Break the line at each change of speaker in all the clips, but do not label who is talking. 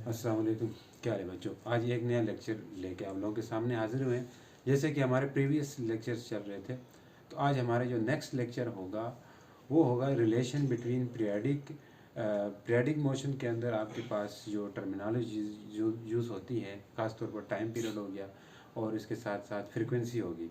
अस्सलाम वालेकुम। क्या है बच्चों, आज एक नया लेक्चर लेके आप लोगों के सामने हाजिर हुए हैं। जैसे कि हमारे प्रीवियस लेक्चर्स चल रहे थे, तो आज हमारा जो नेक्स्ट लेक्चर होगा वो होगा रिलेशन बिटवीन पीरियडिक मोशन के अंदर आपके पास जो टर्मिनोलॉजी जो यूज़ होती है, ख़ासतौर पर टाइम पीरियड हो गया और इसके साथ साथ फ्रीक्वेंसी होगी।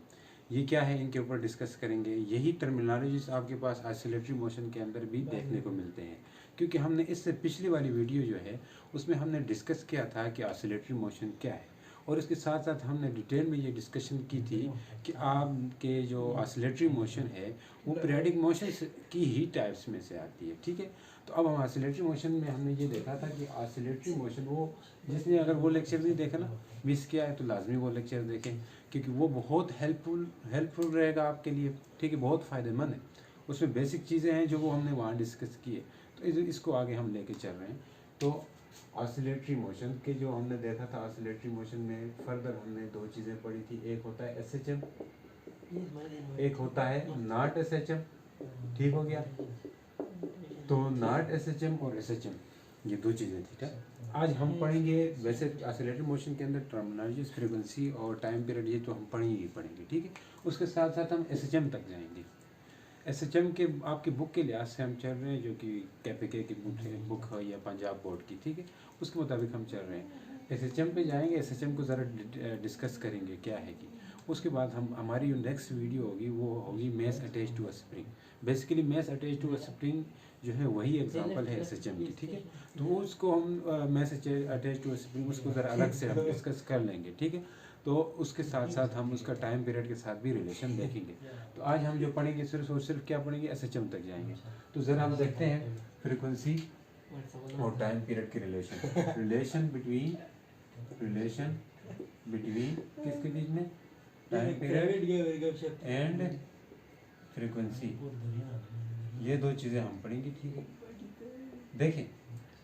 ये क्या है, इनके ऊपर डिस्कस करेंगे। यही टर्मिनोलॉजीज आपके पास ऑसिलेटरी मोशन के अंदर भी देखने को मिलते हैं, क्योंकि हमने इससे पिछली वाली वीडियो जो है उसमें हमने डिस्कस किया था कि ऑसिलेटरी मोशन क्या है, और इसके साथ साथ हमने डिटेल में ये डिस्कशन की थी कि आपके जो ऑसिलेटरी मोशन है वो पीरियडिक मोशन की ही टाइप्स में से आती है। ठीक है, तो अब हम ऑसिलेटरी मोशन में हमने ये देखा था कि ऑसिलेटरी मोशन वो, जिसने अगर वो लेक्चर नहीं देखा ना, मिस किया है, तो लाजमी वो लेक्चर देखें, क्योंकि वो बहुत हेल्पफुल रहेगा आपके लिए। ठीक है, बहुत फ़ायदेमंद है। उसमें बेसिक चीज़ें हैं जो वो हमने वहाँ डिस्कस की है, तो इसको आगे हम लेके चल रहे हैं। तो ऑसिलेटरी मोशन के जो हमने देखा था, ऑसिलेटरी मोशन में फर्दर हमने दो चीज़ें पढ़ी थी। एक होता है एसएचएम, एक होता है नॉट एसएचएम। ठीक हो गया, तो नॉट एसएचएम और एसएचएम ये दो चीज़ें थी। ठीक, आज हम पढ़ेंगे वैसे ऑसिलेटरी मोशन के अंदर टर्मिनोलॉजीज, फ्रीक्वेंसी और टाइम पीरियड, ये तो हम पढ़ेंगे। ठीक है, उसके साथ साथ हम एसएचएम तक जाएंगे। एसएचएम के आपकी बुक के लिहाज से हम चल रहे हैं, जो कि कैपिके की बुक है या पंजाब बोर्ड की। ठीक है, उसके मुताबिक हम चल रहे हैं। एसएचएम पे जाएंगे, एसएचएम को ज़रा डिस्कस करेंगे क्या है कि। उसके बाद हम हमारी जो नेक्स्ट वीडियो होगी वो होगी mass attach to a spring. Basically mass attach to a spring जो है वही एग्जांपल है एसएचएम की। ठीक है, तो वो उसको हम mass attach to a spring उसको ज़रा अलग से हम डिस्कस कर लेंगे। ठीक है, तो उसके साथ साथ हम उसका टाइम पीरियड के साथ भी रिलेशन देखेंगे। तो आज हम जो पढ़ेंगे सिर्फ और सिर्फ क्या पढ़ेंगे, एसएचएम तक जाएंगे। तो ज़रा हम देखते हैं फ्रीक्वेंसी और टाइम पीरियड के रिलेशन बिटवीन किसके बीच में, टाइम पीरियड एंड फ्रीक्वेंसी। ये दो चीज़ें हम पढ़ेंगे। ठीक है, देखें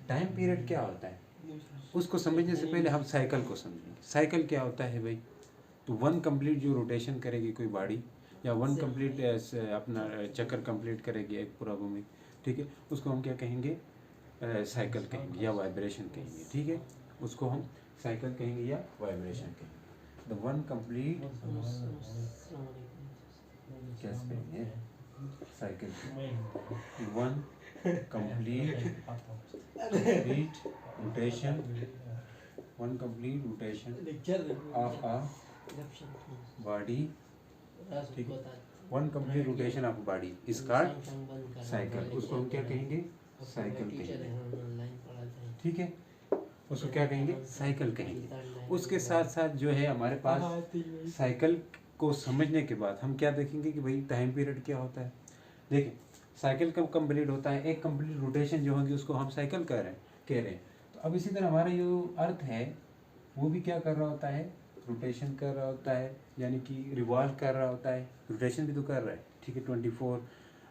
टाइम पीरियड क्या होता है, उसको समझने से पहले हम साइकिल को समझेंगे। साइकिल क्या होता है भाई, तो वन कंप्लीट जो रोटेशन करेगी कोई बॉडी, या वन कंप्लीट अपना चक्कर कंप्लीट करेगी एक पूरा घूमी। ठीक है, उसको हम क्या कहेंगे, साइकिल कहेंगे या वाइब्रेशन कहेंगे। ठीक है, उसको हम साइकिल कहेंगे या वाइब्रेशन कहेंगे। द वन कंप्लीट क्या कहेंगे, cycle, one complete rotation, one complete rotation of a body. ठीक है, one complete rotation of body is called cycle. उसको हम क्या कहेंगे, साइकिल कहेंगे। ठीक है, उसको क्या कहेंगे, साइकिल कहेंगे। उसके साथ साथ जो है हमारे पास साइकिल को समझने के बाद हम क्या देखेंगे कि भाई टाइम पीरियड क्या होता है। देखिए साइकिल कब कंप्लीट होता है, एक कंप्लीट रोटेशन जो होगी उसको हम साइकिल कह रहे हैं। तो अब इसी तरह हमारा जो अर्थ है वो भी क्या कर रहा होता है, रोटेशन कर रहा होता है, यानी कि रिवॉल्व कर रहा होता है। रोटेशन भी तो कर रहा है। ठीक है, 24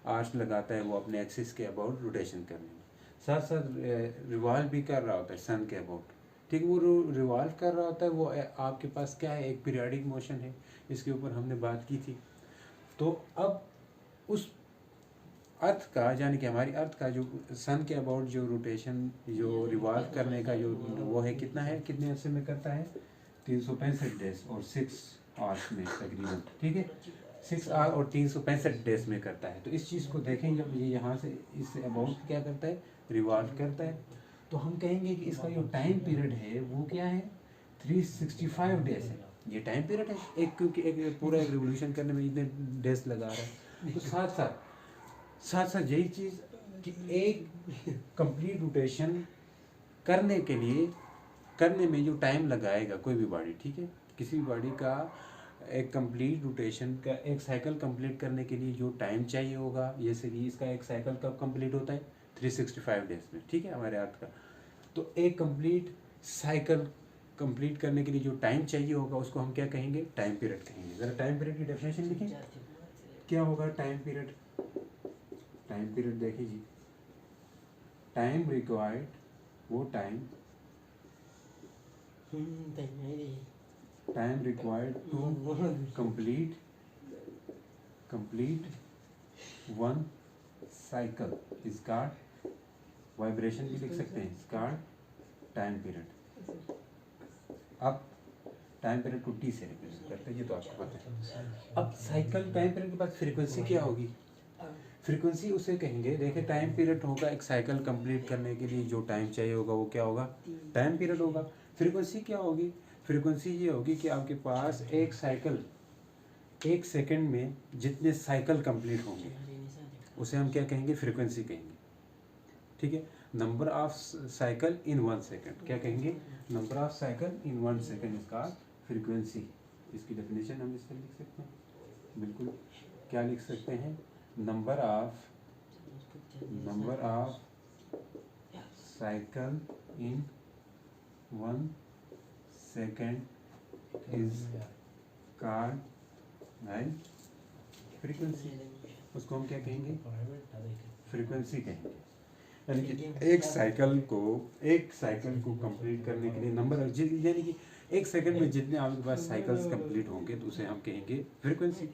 आवर्स लगाता है वो अपने एक्सिस के अबाउट रोटेशन करने में, साथ साथ रिवॉल्व भी कर रहा होता है सन के अबाउट। ठीक है, वो रिवॉल्व कर रहा होता है, वो आपके पास क्या है, एक पीरियडिक मोशन है। इसके ऊपर हमने बात की थी। तो अब उस अर्थ का, यानी कि हमारी अर्थ का जो सन के अबाउट जो रोटेशन, जो रिवॉल्व करने का जो वो है, कितना है, कितने अर्से में करता है, 365 डेज और 6 आवर्स में तकरीबन। ठीक है, 6 आवर और 365 डेज में करता है। तो इस चीज़ को देखें, जब ये यहाँ से इस अबाउट क्या करता है, रिवॉल्व करता है, तो हम कहेंगे कि इसका जो टाइम पीरियड है वो क्या है, 365 डेज है। ये टाइम पीरियड है एक, क्योंकि एक पूरा एक रिवोल्यूशन करने में इतने डेज लगा रहा है। तो साथ साथ यही चीज़ कि एक कंप्लीट रोटेशन करने में जो टाइम लगाएगा कोई भी बॉडी, ठीक है, किसी भी बॉडी का एक कंप्लीट रोटेशन का, एक साइकिल कंप्लीट करने के लिए जो टाइम चाहिए होगा, जैसे कि इसका एक साइकिल कब कंप्लीट होता है, 365 डेज में। ठीक है, हमारे अर्थ का। तो एक कंप्लीट साइकिल कंप्लीट करने के लिए जो टाइम चाहिए होगा उसको हम क्या कहेंगे, टाइम पीरियड कहेंगे। ज़रा टाइम पीरियड की डेफिनेशन लिखें, क्या होगा टाइम पीरियड। टाइम पीरियड देखिए जी, टाइम रिक्वायर्ड, वो time required to complete one cycle is called, vibration भी लिख सकते हैं, इज कॉल्ड टाइम पीरियड। अब टाइम पीरियड को टी से रिप्रेजेंट करते हैं, ये तो आपको पता है। अब साइकिल टाइम पीरियड के बाद फ्रीक्वेंसी क्या होगी? फ्रीक्वेंसी उसे कहेंगे, देखिए टाइम पीरियड होगा एक साइकिल कंप्लीट करने के लिए जो टाइम चाहिए होगा वो क्या होगा? टाइम पीरियड होगा। फ्रीक्वेंसी क्या होगी? फ्रीक्वेंसी ये होगी कि आपके पास एक साइकिल, एक सेकंड में जितने साइकिल कंप्लीट होंगे उसे हम क्या कहेंगे? फ्रीक्वेंसी कहेंगे। ठीक है, number of cycle in 1 second क्या कहेंगे? Number of cycle in 1 second इसका फ्रीक्वेंसी। इसकी डेफिनेशन हम इससे लिख सकते हैं, बिल्कुल। क्या लिख सकते हैं? Number of cycle in 1 second is called frequency. उसको हम क्या कहेंगे? फ्रीक्वेंसी कहेंगे। यानी कि एक साइकिल को कंप्लीट करने के लिए नंबर, यानी कि एक सेकंड में जितने आपके पास साइकिल्स कंप्लीट होंगे तो उसे हम कहेंगे फ्रीक्वेंसी।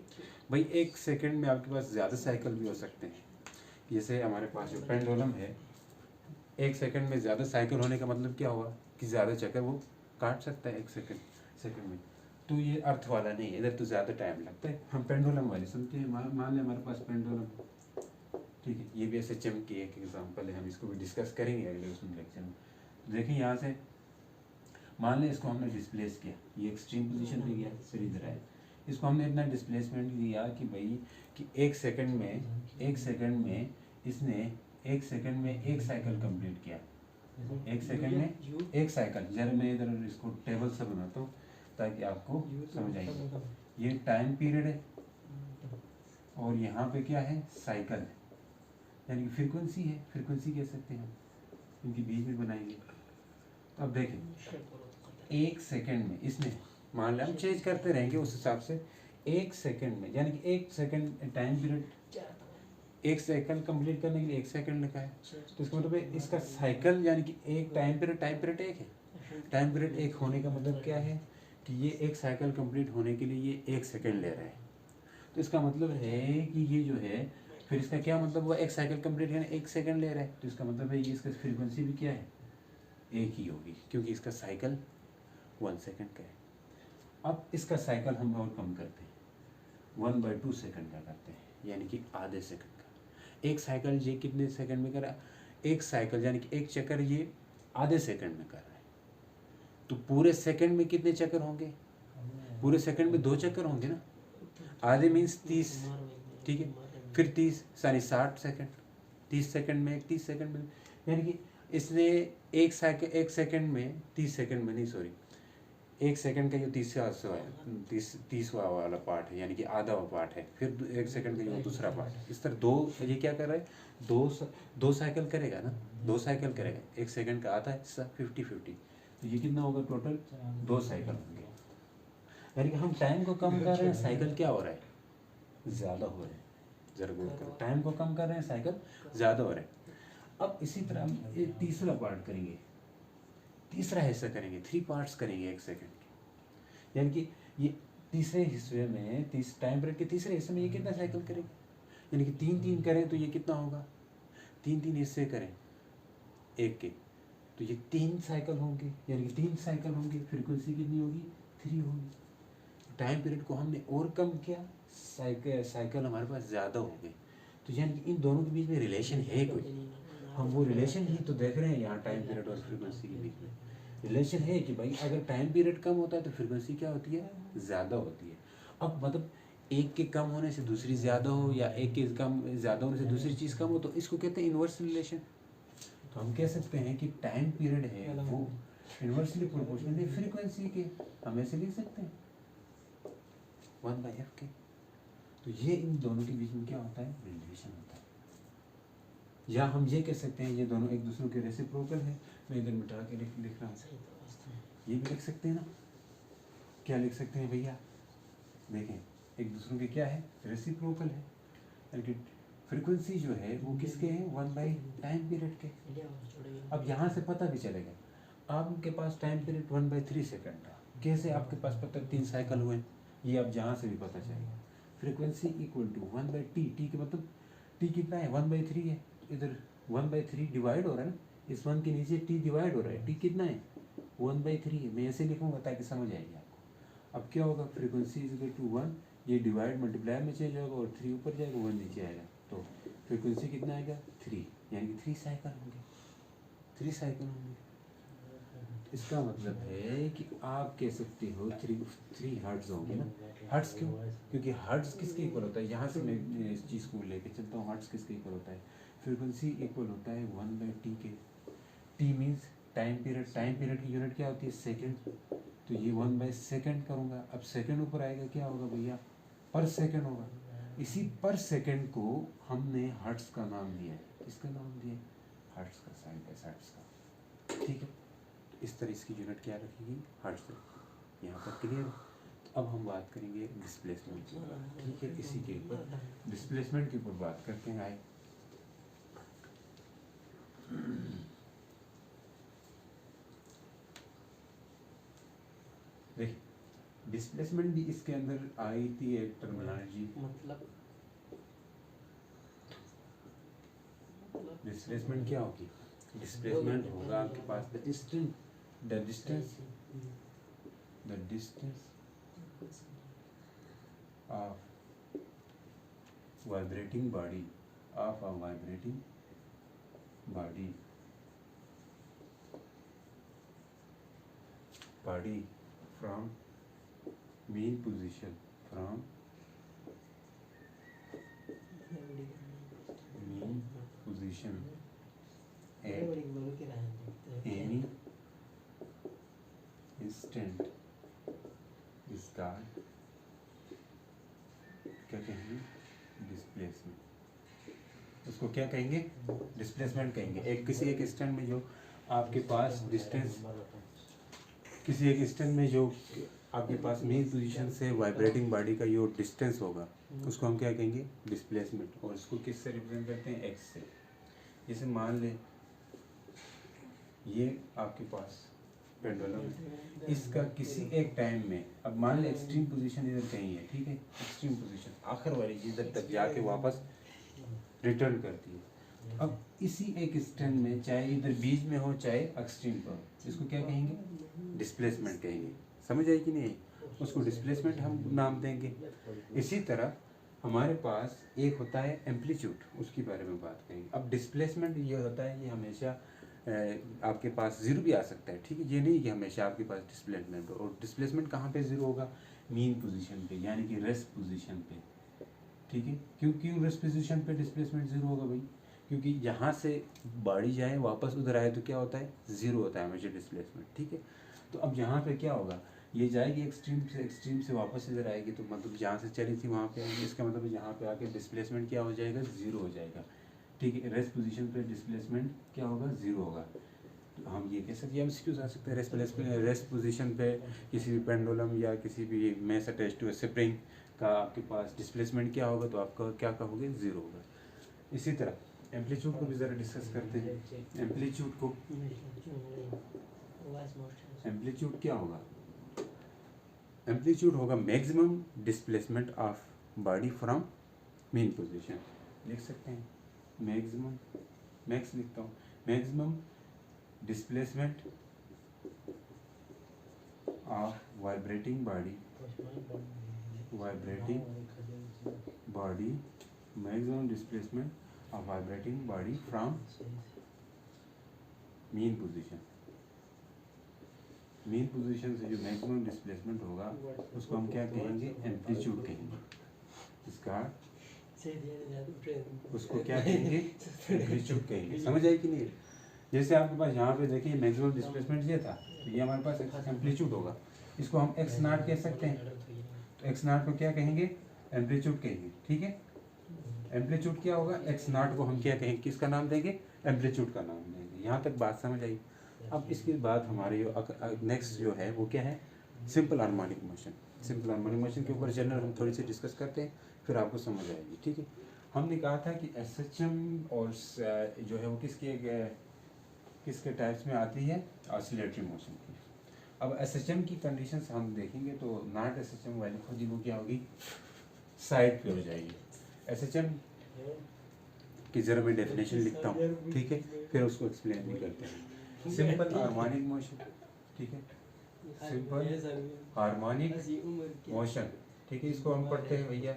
भाई एक सेकंड में आपके पास ज़्यादा साइकिल भी हो सकते हैं, जैसे हमारे पास जो पेंडुलम है, एक सेकंड में ज़्यादा साइकिल होने का मतलब क्या हुआ कि ज़्यादा चक्कर वो काट सकता है एक सेकंड में। तो ये अर्थ वाला नहीं है, इधर तो ज़्यादा टाइम लगता है। हम पेंडुलम वाले सुनते हैं, मान लें हमारे पास पेंडुलम, ठीक है, ये भी ऐसे चमकी एक एग्जाम्पल है, हम इसको भी डिस्कस करेंगे अगले उसमें लेक्चर में। देखिए यहाँ से मान लें इसको हमने डिस्प्लेस किया, ये एक्सट्रीम पोजीशन पे गया, फिर इधर आए, इसको हमने इतना डिस्प्लेसमेंट दिया कि भाई कि एक सेकंड में इसने एक सेकंड में एक साइकिल कंप्लीट किया। एक सेकंड में एक साइकिल, जरा मैं इधर इसको टेबल से बनाता हूँ ताकि आपको समझ आएगा। ये टाइम पीरियड है और यहाँ पे क्या है? साइकिल है, यानी कि फ्रीक्वेंसी है। फ्रीक्वेंसी कह सकते हैं, इनके बीच में बनाएंगे। अब देखें एक सेकंड में इसने, मान लें हम चेंज करते रहेंगे उस हिसाब से, एक सेकंड में, यानी कि एक सेकंड टाइम पीरियड, एक सेकंड कंप्लीट करने के लिए एक सेकंड लिखा है, तो इसका मतलब है इसका साइकिल, यानी कि एक टाइम पीरियड एक है। टाइम पीरियड एक होने का मतलब क्या है कि ये एक साइकिल कंप्लीट होने के लिए ये एक सेकंड ले रहा है। तो इसका मतलब है कि ये जो है, फिर इसका क्या मतलब हुआ? एक साइकिल कंप्लीट करने एक सेकंड ले रहा है, तो इसका मतलब है ये इसका फ्रीक्वेंसी भी क्या है? एक ही होगी, क्योंकि इसका साइकिल 1 सेकंड का है। अब इसका साइकिल हम और कम करते हैं, 1/2 सेकंड का करते हैं, यानी कि आधे सेकंड का। एक साइकिल ये कितने सेकंड में कर रहा है? एक साइकिल यानी कि एक चक्कर ये आधे सेकंड में कर रहा है। तो पूरे सेकंड में कितने चक्कर होंगे? पूरे सेकंड में 2 चक्कर होंगे ना। आधे मीन्स 30, ठीक है, फिर 60 सेकंड, 30 सेकंड में 30 सेकंड में, यानी कि इसने एक सेकंड में 30 सेकंड में नहीं, सॉरी, एक सेकंड का जो 30वां वाला पार्ट है, यानी कि आधा पार्ट है, फिर एक सेकंड का जो दूसरा पार्ट है, इस तरह दो, ये क्या कर रहा है? दो साइकिल करेगा ना, 2 साइकिल करेगा, एक सेकंड का आधा हिस्सा 50-50, तो ये कितना होगा टोटल? 2 साइकिल होंगे। यानी कि हम टाइम को कम कर रहे हैं, साइकिल क्या हो रहा है? ज़्यादा हो रहे हैं। जरा गौर करो, टाइम को कम कर रहे हैं, साइकिल ज़्यादा हो रहे हैं। अब इसी तरह हम ये तीसरा पार्ट करेंगे, तीसरा हिस्सा करेंगे, 3 पार्ट्स करेंगे एक सेकंड के, यानी कि ये तीसरे हिस्से में, टाइम पीरियड के तीसरे हिस्से में ये कितना साइकिल करेंगे? यानी कि 3-3 करें तो ये कितना होगा? 3-3 हिस्से करें एक के, तो ये 3 साइकिल होंगे, यानी कि 3 साइकिल होंगे। फ्रीक्वेंसी कितनी होगी? 3 होगी। टाइम पीरियड को हमने और कम किया, साइकिल हमारे पास ज़्यादा हो गई, तो यानी कि इन दोनों के बीच में रिलेशन है कोई, हम वो रिलेशन ही तो देख रहे हैं यहाँ टाइम पीरियड और फ्रीक्वेंसी के बीच में रिलेशन है कि भाई अगर टाइम पीरियड कम होता है तो फ्रीक्वेंसी क्या होती है? ज़्यादा होती है। अब मतलब एक के कम होने से दूसरी ज़्यादा हो, या एक के कम ज़्यादा होने से दूसरी चीज़ कम हो, तो इसको कहते हैं इन्वर्स रिलेशन। तो हम कह सकते हैं कि टाइम पीरियड है वो इन्वर्सली प्रोपोर्शनल है फ्रीक्वेंसी के, हम ऐसे लिख सकते हैं 1/f के। तो ये इन दोनों के बीच में क्या होता है? रिलेशन होता है। या हम ये कह सकते हैं ये दोनों एक दूसरे के रेसिप्रोकल है। मैं इधर मिटा के लिख रहा हूँ, ये भी लिख सकते हैं ना। क्या लिख सकते हैं भैया? देखें एक दूसरे के क्या है? रेसिप्रोकल है, यानी कि फ्रीक्वेंसी जो है वो किसके हैं? 1 टाइम पीरियड के। अब यहाँ से पता भी चलेगा, आपके पास टाइम पीरियड 1/3 सेकंड था, कैसे आपके पास पता 3 साइकिल हुए, ये अब जहाँ से भी पता चलेगा। Frequency equal to 1/t, T के मतलब टी कितना है? 1/3 है, इधर 1/3 डिवाइड हो रहा है ना, इस 1 के नीचे t डिवाइड हो रहा है, t कितना है 1/3 है, मैं ऐसे लिखूंगा ताकि समझ आएगी आपको। अब क्या होगा, फ्रीक्वेंसी इज इक्वल टू 1, ये डिवाइड मल्टीप्लाई में चेंज होगा और 3 ऊपर जाएगा 1 नीचे आएगा, तो फ्रीक्वेंसी कितना आएगा 3, यानी कि 3 साइकिल होंगे, 3 साइकिल होंगे। इसका मतलब है कि आप कह सकते हो 3 हर्ट्ज होंगे ना। हर्ट्ज क्यों, क्योंकि हर्ट्ज किसके इक्वल होता है, यहाँ से मैं इस चीज़ को लेके चलता हूँ, हर्ट्ज किसके इक्वल होता है, फ्रीक्वेंसी इक्वल होता है 1/t के। t means time period, time period की यूनिट क्या होती है सेकंड, तो ये 1/सेकंड करूँगा। अब सेकंड ऊपर आएगा क्या होगा भैया, पर सेकंड होगा। इसी पर सेकंड को हमने हर्ट्ज का नाम दिया है, किसका नाम दिया है, हर्ट्ज का, साइन बाय हर्ट्ज का, ठीक है। इस तरह इसकी यूनिट क्या रखेगी, हर्ट्ज रखेगी। यहाँ पर क्लियर है। तो अब हम बात करेंगे डिस्प्लेसमेंट की, ठीक है। इसी के ऊपर डिस्प्लेसमेंट के ऊपर बात करते हैं। आए देखिए, डिस्प्लेसमेंट भी इसके अंदर आई थी एक टर्मिनोलॉजी, मतलब डिस्प्लेसमेंट क्या होगी, डिस्प्लेसमेंट होगा आपके पास the distance of vibrating body of a vibrating body from mean position at any instant is called क्या कहेंगे, डिस्प्लेसमेंट। उसको क्या कहेंगे, डिस्प्लेसमेंट कहेंगे। एक किसी एक इंस्टेंट में जो आपके पास डिस्टेंस, किसी एक इंस्टेंट में जो आपके पास मेन पोजीशन से वाइब्रेटिंग बॉडी का जो डिस्टेंस होगा उसको हम क्या कहेंगे, डिस्प्लेसमेंट। और इसको किस से रिप्रेजेंट करते हैं, एक्स से। जैसे मान लें ये आपके पास पेंडुलम है, इसका किसी एक टाइम में, अब मान लें एक्सट्रीम पोजीशन इधर कहीं है, ठीक है, एक्सट्रीम पोजीशन आखिर वाली इधर तक जाके वापस रिटर्न करती है। अब इसी एक इंस्टेंट में, चाहे इधर बीच में हो चाहे एक्सट्रीम पर, इसको क्या कहेंगे, डिस्प्लेसमेंट कहेंगे। समझ आई कि नहीं, उसको डिस्प्लेसमेंट हम नाम देंगे। इसी तरह हमारे पास एक होता है एम्पलीट्यूड, उसके बारे में बात करेंगे। अब डिस्प्लेसमेंट ये होता है, ये हमेशा आपके पास जीरो भी आ सकता है, ठीक है, ये नहीं कि हमेशा आपके पास डिस्प्लेसमेंट हो। और डिस्प्लेसमेंट कहाँ पे जीरो होगा, मीन पोजीशन पे, यानी कि रेस्ट पोजीशन पे, ठीक है। क्यों रेस्ट पोजीशन पे डिस्प्लेसमेंट जीरो होगा भाई, क्योंकि यहाँ से बॉडी जाए वापस उधर आए तो क्या होता है, जीरो होता है हमेशा डिस्प्लेसमेंट, ठीक है। तो अब यहाँ पे क्या होगा, ये जाएगी एक्सट्रीम से वापस इधर आएगी, तो मतलब जहाँ से चली थी वहाँ पे आएगी, इसका मतलब यहाँ पे आके डिस्प्लेसमेंट क्या हो जाएगा, जीरो हो जाएगा, ठीक है। रेस्ट पोजीशन पे डिस्प्लेसमेंट क्या होगा, जीरो होगा। तो हम ये कह सकते हैं, एमसीक्यूज आ सकते हैं, रेस्ट पोजीशन पे किसी भी पेंडुलम या किसी भी मेस अटैच्ड टू स्प्रिंग का आपके पास डिस्प्लेसमेंट क्या होगा, तो आपका क्या कहोगे, जीरो होगा। इसी तरह एम्पलीट्यूड को भी ज़रा डिस्कस करते हैं। एम्पलीट्यूड क्या होगा, एम्पलीट्यूड होगा maximum displacement of body from mean position. लिख सकते हैं मैक्सिमम, मैक्स लिखता हूँ, maximum displacement of vibrating body maximum displacement of vibrating body from mean position. Main position से जो मैक्सिमम डिस्प्लेसमेंट होगा उसको हम क्या कहेंगे, एम्पलीट्यूड कहेंगे। इसका उसको क्या कहेंगे, एम्पलीट्यूड कहेंगे। समझ आई कि नहीं, जैसे आपके पास यहाँ पे देखिए मैक्सिमम डिस्प्लेसमेंट ये था, तो ये हमारे पास एम्पलीट्यूड होगा, इसको हम एक्स नॉट कह सकते हैं। तो एक्स नॉट को क्या कहेंगे, एम्पलीट्यूड कहेंगे, ठीक है। एम्पलीट्यूड क्या होगा, एक्स नॉट को हम क्या कहेंगे, किसका नाम देंगे, एम्पलीट्यूड का नाम देंगे। यहाँ तक बात समझ आई। अब इसके बाद हमारे जो नेक्स्ट जो है वो क्या है, simple harmonic motion. Simple harmonic motion के ऊपर जनरल हम थोड़ी सी डिस्कस करते हैं, फिर आपको समझ आएगी, ठीक है। हमने कहा था कि एसएचएम और जो है वो किसके टाइप्स में आती है, ऑसिलेटरी मोशन की। अब एसएचएम की कंडीशंस हम देखेंगे तो नॉट एसएचएम वाली खुद ही वो क्या होगी, साइड पे हो जाएगी। एसएचएम कि ज़रा मैं डेफिनेशन लिखता हूँ, ठीक है, फिर उसको एक्सप्लेन भी करते हैं। सिंपल हार्मोनिक मोशन, ठीक है, सिंपल हार्मोनिक मोशन, ठीक है, इसको हम पढ़ते हैं भैया।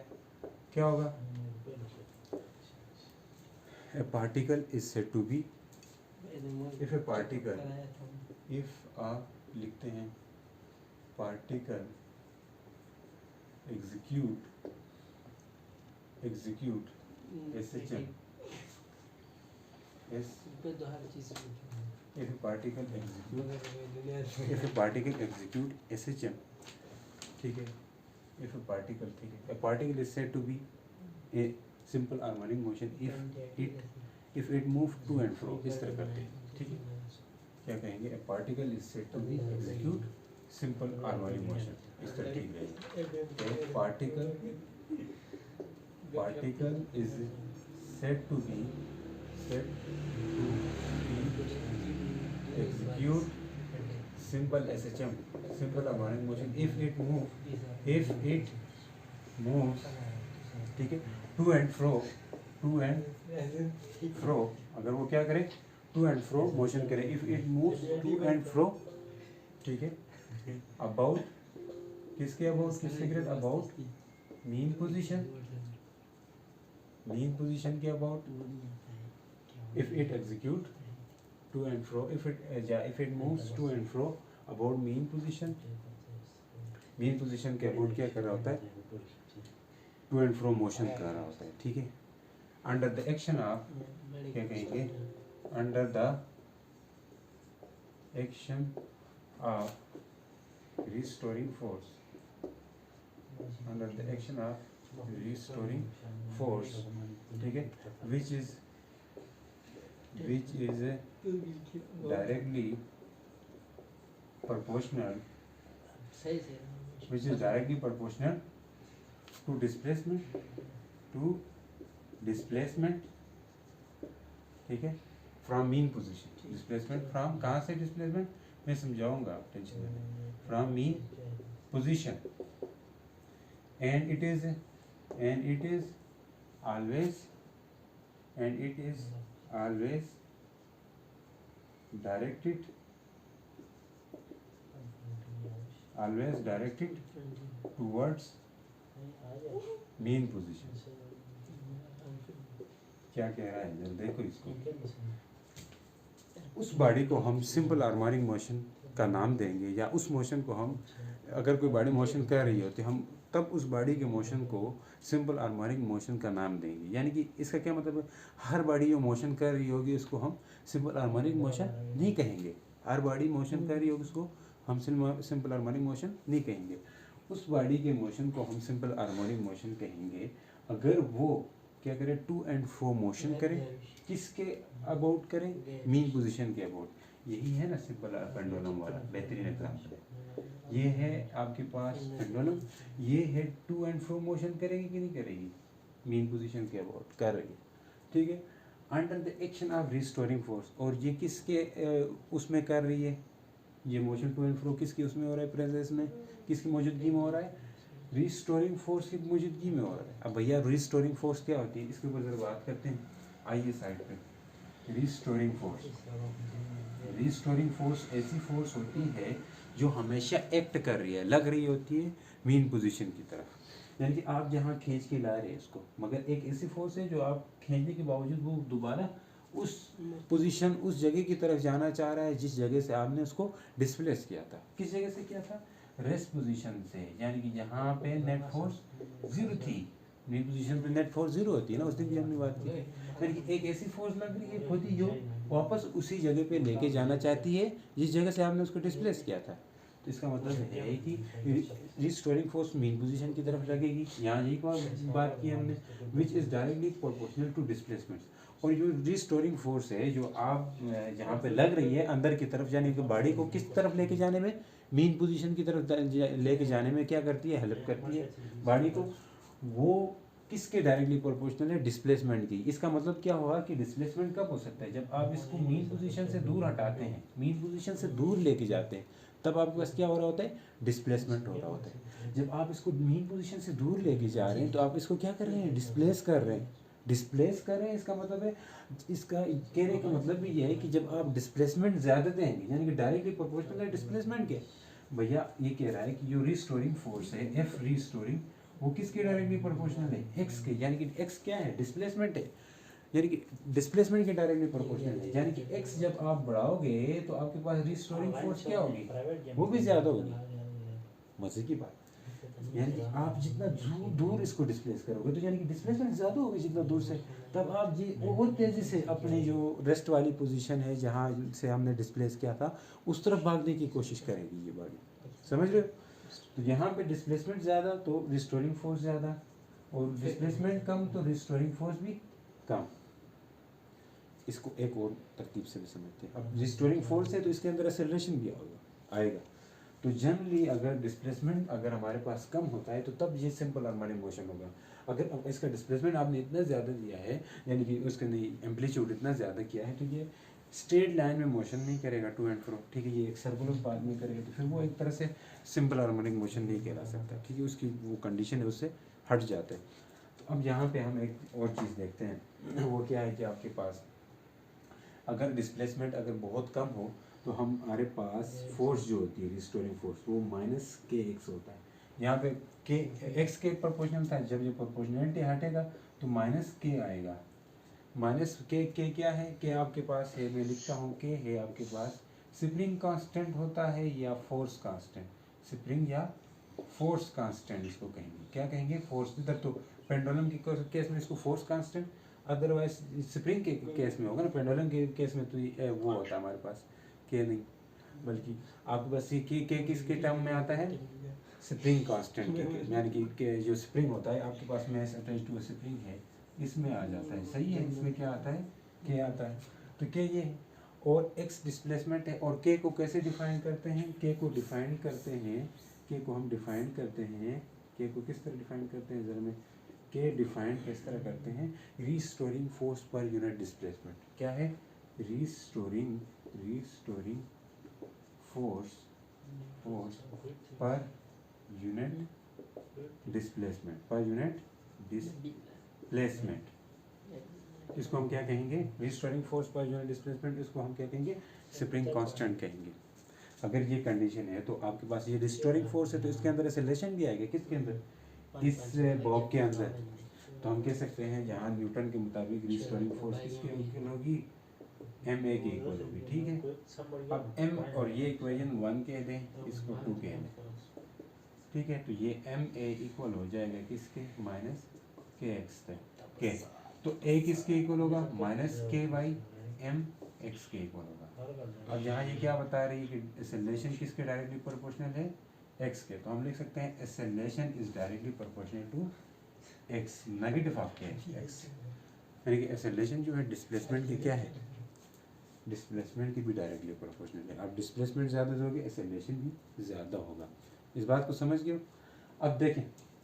क्या होगा? A particle is said to be, if a particle, if आप लिखते हैं particle execute SHM, if a particle execute SHM, ठीक है, if a particle, ठीक है, a particle is said to be a simple harmonic motion if it move to and fro, इस तरह करते हैं, ठीक है। क्या कहेंगे? a particle is said to be execute simple harmonic motion, इस तरह ठीक रहेगा। a particle is said to be execute simple SHM, simple harmonic motion if it moves, ठीक है, to and fro, अगर वो क्या करे? to and fro मोशन करे, if it moves to and fro, ठीक है, about, किसके about, किसके ग्रेड? about mean position के about, if it execute to and fro, if it moves to and fro about mean position के about क्या कर रहा होता है? to and fro मोशन कर रहा होता है, ठीक है। under the action of, क्या कहेंगे? under the action of restoring force, under the action of restoring force, ठीक है, which is directly proportional to displacement, ठीक है, from mean position, displacement from, कहाँ से displacement मैं समझाऊंगा, आप टेंशन नहीं, from mean position, and it is always directed towards mean position। क्या कह रहा है? जरा देखो इसको। उस बॉडी को हम सिंपल हार्मोनिक मोशन का नाम देंगे, या उस मोशन को हम, अगर कोई बॉडी मोशन कर रही हो तो हम तब उस बॉडी के मोशन को सिंपल हार्मोनिक मोशन का नाम देंगे। यानी कि इसका क्या मतलब है? हर बॉडी जो मोशन कर रही होगी उसको हम सिंपल हार्मोनिक मोशन नहीं कहेंगे। हर बॉडी मोशन कर रही होगी उसको हम सिंपल हार्मोनिक मोशन नहीं कहेंगे। उस बॉडी के मोशन को हम सिंपल हार्मोनिक मोशन कहेंगे अगर वो क्या करें? टू एंड फ्रो मोशन करें। किसके अबाउट करें? मीन पोजीशन के अबाउट। यही है ना सिंपल पेंडुलम वाला बेहतरीन एग्जाम्पल। ये है आपके पास पेंडुलम, ये है टू एंड फ्रो मोशन करेगी कि नहीं करेगी? मीन पोजीशन के अबाउट कर रही है, ठीक है। Under the action of restoring force, और ये किसके उसमें कर रही है? ये मोशन टू एंड फ्रो किसकी उसमें हो रहा है? प्रेजेंस में, किसकी मौजूदगी में हो रहा है? रिस्टोरिंग फोर्स की मौजूदगी में हो रहा है। अब भैया रिस्टोरिंग फोर्स क्या होती है इसके ऊपर जरा बात करते हैं। आइए साइड पे। रिस्टोरिंग फोर्स ऐसी फोर्स होती है जो हमेशा एक्ट कर रही है, लग रही होती है मीन पोजीशन की तरफ। यानी कि आप जहाँ खींच के ला रहे हैं इसको, मगर एक ऐसी फोर्स है जो आप खींचने के बावजूद वो दोबारा उस पोजीशन, उस जगह की तरफ जाना चाह रहा है जिस जगह से आपने उसको डिस्प्लेस किया था। किस जगह से किया था? रेस्ट पोजीशन से। यानी कि जहाँ पे नेट फोर्स जीरो थी, मीन पोजीशन पे नेट फोर्स जीरो होती है ना, उस दिन भी हमने बात की। यानी कि एक ऐसी फोर्स लग रही है खुद ही जो वापस उसी जगह पे लेके जाना चाहती है जिस जगह से आपने उसको डिस्प्लेस किया था। तो इसका मतलब है कि रिस्टोरिंग फोर्स मीन पोजीशन की तरफ लगेगी। यहाँ यही बात की हमने, which is directly proportional to displacement. और जो रिस्टोरिंग फोर्स है जो आप जहाँ पे लग रही है अंदर की तरफ, यानी कि बॉडी को किस तरफ लेके जाने में? मीन पोजीशन की तरफ लेके जाने में क्या करती है? हेल्प करती है बॉडी को। वो किसके डायरेक्टली प्रोपोर्शनल है? डिस्प्लेसमेंट की। इसका मतलब क्या होगा कि डिस्प्लेसमेंट कब हो सकता है? जब आप इसको मीन पोजीशन से दूर हटाते हैं, मीन पोजीशन से दूर लेके जाते हैं, तब आपके पास क्या हो रहा होता है? डिस्प्लेसमेंट हो रहा होता है। जब आप इसको मीन पोजीशन से दूर लेके जा रहे हैं तो आप इसको क्या कर रहे हैं? डिस्प्लेस कर रहे हैं। डिस्प्लेस कर रहे हैं, इसका मतलब है, इसका कहने का मतलब भी ये है कि जब आप डिस्प्लेसमेंट ज़्यादा देंगे यानी कि डायरेक्टली प्रोपोर्शनल है डिस्प्लेसमेंट के। भैया ये कह रहा है कि जो रिस्टोरिंग फोर्स है एफ रिस्टोरिंग, वो किसके डायरेक्टली प्रोपोर्शनल है, एक्स के, यानी कि एक्स क्या है, डिस्प्लेसमेंट है, यानी कि डिस्प्लेसमेंट के डायरेक्टली प्रोपोर्शनल है, यानी कि एक्स जब आप बढ़ाओगे तो आपके पास रिस्टोरिंग फोर्स क्या होगी, वो भी ज़्यादा होगी। मजे की बात, यानी कि आप जितना दूर दूर इसको डिस्प्लेस करोगे तो यानी कि डिस्प्लेसमेंट ज़्यादा होगी जितना दूर से, तब आप ये और तेज़ी से अपनी जो रेस्ट वाली पोजीशन है जहाँ से हमने डिस्प्लेस किया था उस तरफ भागने की कोशिश करेगी ये बॉडी, समझ रहे हो। तो यहाँ पे डिस्प्लेसमेंट ज़्यादा तो रिस्टोरिंग फोर्स ज़्यादा, और डिस्प्लेसमेंट कम तो रिस्टोरिंग फोर्स भी कम। इसको एक और तरतीब से भी समझते हैं। अब रिस्टोरिंग फोर्स है तो इसके अंदर एक्सेलरेशन भी आएगा। तो जनरली अगर डिस्प्लेसमेंट अगर हमारे पास कम होता है तो तब ये सिंपल हार्मोनिक मोशन होगा। अगर अब इसका डिस्प्लेसमेंट आपने इतना ज़्यादा दिया है, यानी कि उसका एम्पलीट्यूड इतना ज़्यादा किया है, तो ये स्ट्रेट लाइन में मोशन नहीं करेगा टू एंड फ्रो, ठीक है, ये एक सर्कुलर पाथ में करेगा, तो फिर वो एक तरह से सिंपल हार्मोनिक मोशन नहीं कहला सकता, ठीक है, उसकी वो कंडीशन है उससे हट जाता है। तो अब यहाँ पे हम एक और चीज़ देखते हैं, वो क्या है कि आपके पास अगर डिस्प्लेसमेंट अगर बहुत कम हो तो हमारे पास फोर्स जो होती है रिस्टोरिंग फोर्स वो माइनस के एक्स होता है। यहाँ पे के एक्स के प्रोपोर्शनल था, जब ये प्रोपोर्शनलिटी हटेगा तो माइनस के आएगा। माइनस के क्या है, के आपके पास है, मैं लिखता हूँ के है आपके पास स्प्रिंग कांस्टेंट होता है या फोर्स कांस्टेंट, स्प्रिंग या फोर्स कांस्टेंट इसको कहेंगे, क्या कहेंगे, फोर्स। इधर तो पेंडुलम के केस में इसको फोर्स कांस्टेंट, अदरवाइज स्प्रिंग के केस में होगा ना, पेंडुलम के केस में तो ये वो होता है हमारे पास के नहीं, बल्कि आपके पास के किसके टर्म में आता है, स्प्रिंग कांस्टेंट के, यानी कि जो स्प्रिंग होता है आपके पास में अटैच टू स्प्रिंग है इसमें आ जाता है, सही है, इसमें क्या आता है, के आता है, तो के ये है। और एक्स डिस्प्लेसमेंट है, और के को कैसे डिफाइन करते हैं, के को डिफाइन करते हैं, के को हम डिफाइन करते हैं, के को किस तरह डिफाइन करते हैं जरा में, के डिफाइन किस तरह करते हैं, restoring force per unit displacement, क्या है, restoring force per unit displacement, per unit displacement, इसको हम क्या कहेंगे, restoring force per unit displacement, इसको हम क्या कहेंगे, स्प्रिंग कांस्टेंट कहेंगे। अगर ये कंडीशन है तो आपके पास ये रिस्टोरिंग फोर्स है तो इसके अंदर एक्सेलरेशन भी आएगा, किसके अंदर, इस बॉब के अंदर। तो हम कह सकते हैं यहाँ न्यूटन के मुताबिक रिस्टोरिंग फोर्स किसके इक्वल होगी, एम ए के इक्वल होगी, ठीक है। अब एम और ये इक्वेशन 1 कह दें, इसको 2 कह दें, ठीक है, तो ये एम ए इक्वल हो जाएगा किसके, माइनस के एक्स तक के, तो ए किसके इक्वल होगा, माइनस के बाई एम एक्स के इक्वल होगा। अब यहाँ ये क्या बता रही है कि एक्सेलरेशन किसके डायरेक्टली प्रोपोर्शनल है, एक्स के, तो हम लिख सकते हैं acceleration is directly proportional to x, negative of k x, यानी कि एक्सेलरेशन जो है डिस्प्लेसमेंट की क्या है, डिस्प्लेसमेंट की भी डायरेक्टली प्रोपोर्शनल है। आप डिस्प्लेसमेंट ज़्यादा दोगे एक्सेलरेशन भी ज़्यादा होगा, इस बात को समझ गए। अब देखें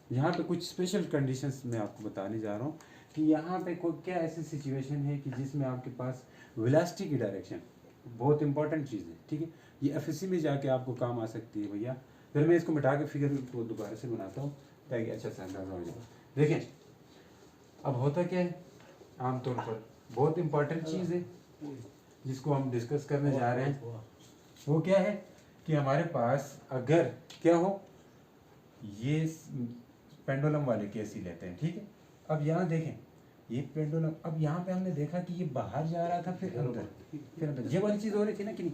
यहाँ पे कुछ स्पेशल कंडीशंस मैं आपको बताने जा रहा हूँ कि यहाँ पे कोई क्या ऐसी सिचुएशन है कि जिसमें आपके पास वेलोसिटी की डायरेक्शन बहुत इंपॉर्टेंट चीज़ है, ठीक है, ये एफएससी में जाके आपको काम आ सकती है भैया। फिर मैं इसको मिटा के फिगर को दोबारा से बनाता हूँ ताकि अच्छा सा अंदाजा हो जाए। देखें अब होता क्या है, आमतौर पर बहुत इंपॉर्टेंट चीज़ है जिसको हम डिस्कस करने जा रहे हैं, वो क्या है कि हमारे पास अगर क्या हो, ये पेंडुलम वाले केस ही लेते हैं, ठीक है। अब यहाँ देखें ये पेंडुलम, अब यहाँ पे हमने देखा कि ये बाहर जा रहा था फिर अंदर, ये वाली चीज़ हो रही थी ना कि नहीं,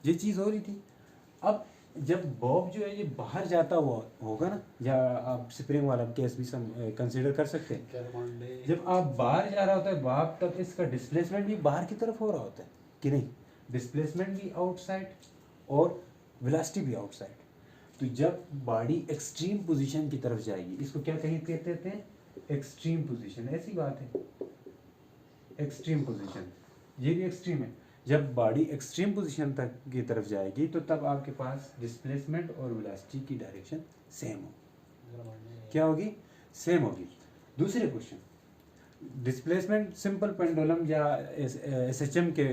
ये चीज़ हो रही थी। अब जब बॉब जो है ये बाहर जाता हुआ होगा ना, या आप स्प्रिंग वाला केस भी कंसीडर कर सकते हैं, जब आप बाहर जा रहा होता है बाप, तब इसका डिस्प्लेसमेंट भी बाहर की तरफ हो रहा होता है कि नहीं, डिस्प्लेसमेंट भी आउटसाइड और वेलोसिटी भी आउटसाइड। तो जब बॉडी एक्सट्रीम पोजीशन की तरफ जाएगी, इसको क्या कहते हैं, एक्सट्रीम पोजीशन, ऐसी बात है, एक्सट्रीम पोजीशन, ये भी एक्सट्रीम है। जब बॉडी एक्सट्रीम पोजीशन तक की तरफ जाएगी तो तब आपके पास डिस्प्लेसमेंट और वेलोसिटी की डायरेक्शन सेम हो, क्या होगी, सेम होगी। दूसरे क्वेश्चन, डिस्प्लेसमेंट सिंपल पेंडुलम या एसएचएम के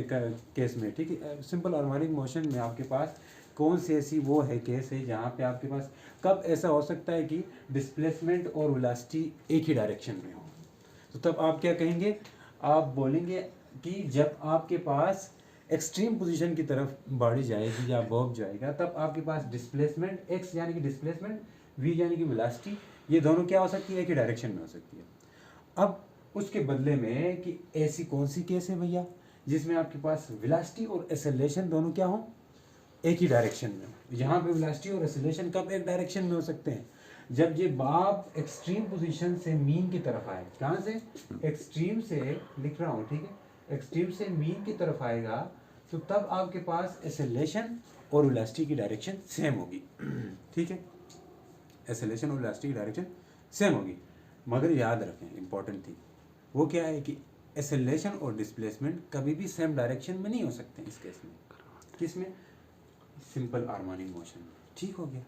केस में, ठीक है, सिंपल हार्मोनिक मोशन में आपके पास कौन सी ऐसी वो है केस है जहाँ पे आपके पास कब ऐसा हो सकता है कि डिस्प्लेसमेंट और वेलोसिटी एक ही डायरेक्शन में हो। तो तब आप क्या कहेंगे, आप बोलेंगे कि जब आपके पास एक्सट्रीम पोजीशन की तरफ बॉडी जाएगी या बॉब जाएगा, तब आपके पास डिस्प्लेसमेंट एक्स यानी कि डिस्प्लेसमेंट, वी यानी कि वेलोसिटी, ये दोनों क्या हो सकती है, एक ही डायरेक्शन में हो सकती है। अब उसके बदले में कि ऐसी कौन सी केस है भैया जिसमें आपके पास वेलोसिटी और एक्सेलरेशन दोनों क्या हो, एक ही डायरेक्शन में हो। यहाँ पे वेलोसिटी और एक्सेलरेशन कब एक डायरेक्शन में हो सकते हैं, जब ये बाप एक्सट्रीम पोजीशन से मीन की तरफ आए। कहाँ से, एक्सट्रीम से, लिख रहा हूँ ठीक है, एक्सट्रीम से मीन की तरफ आएगा, तो तब आपके पास एक्सेलरेशन और वेलोसिटी की डायरेक्शन सेम होगी। ठीक है, एक्सेलरेशन और वेलोसिटी की डायरेक्शन सेम होगी। मगर याद रखें इंपॉर्टेंट थी, वो क्या है कि एक्सेलरेशन और डिस्प्लेसमेंट कभी भी सेम डायरेक्शन में नहीं हो सकते इस केस में। किस में, सिंपल हार्मोनिक मोशन में। ठीक हो गया,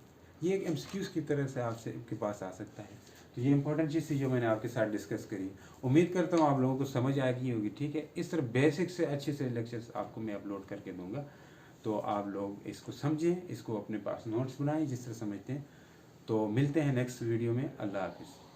ये एक एमसीक्यूज की तरह से आपसे के पास आ सकता है। तो ये इंपॉर्टेंट चीज़ थी जो मैंने आपके साथ डिस्कस करी। उम्मीद करता हूँ आप लोगों को समझ आ गई होगी। ठीक है, इस तरह बेसिक से अच्छे से लेक्चर्स आपको मैं अपलोड करके दूंगा, तो आप लोग इसको समझें, इसको अपने पास नोट्स बनाएं जिस तरह समझते हैं। तो मिलते हैं नेक्स्ट वीडियो में। अल्लाह हाफिज़।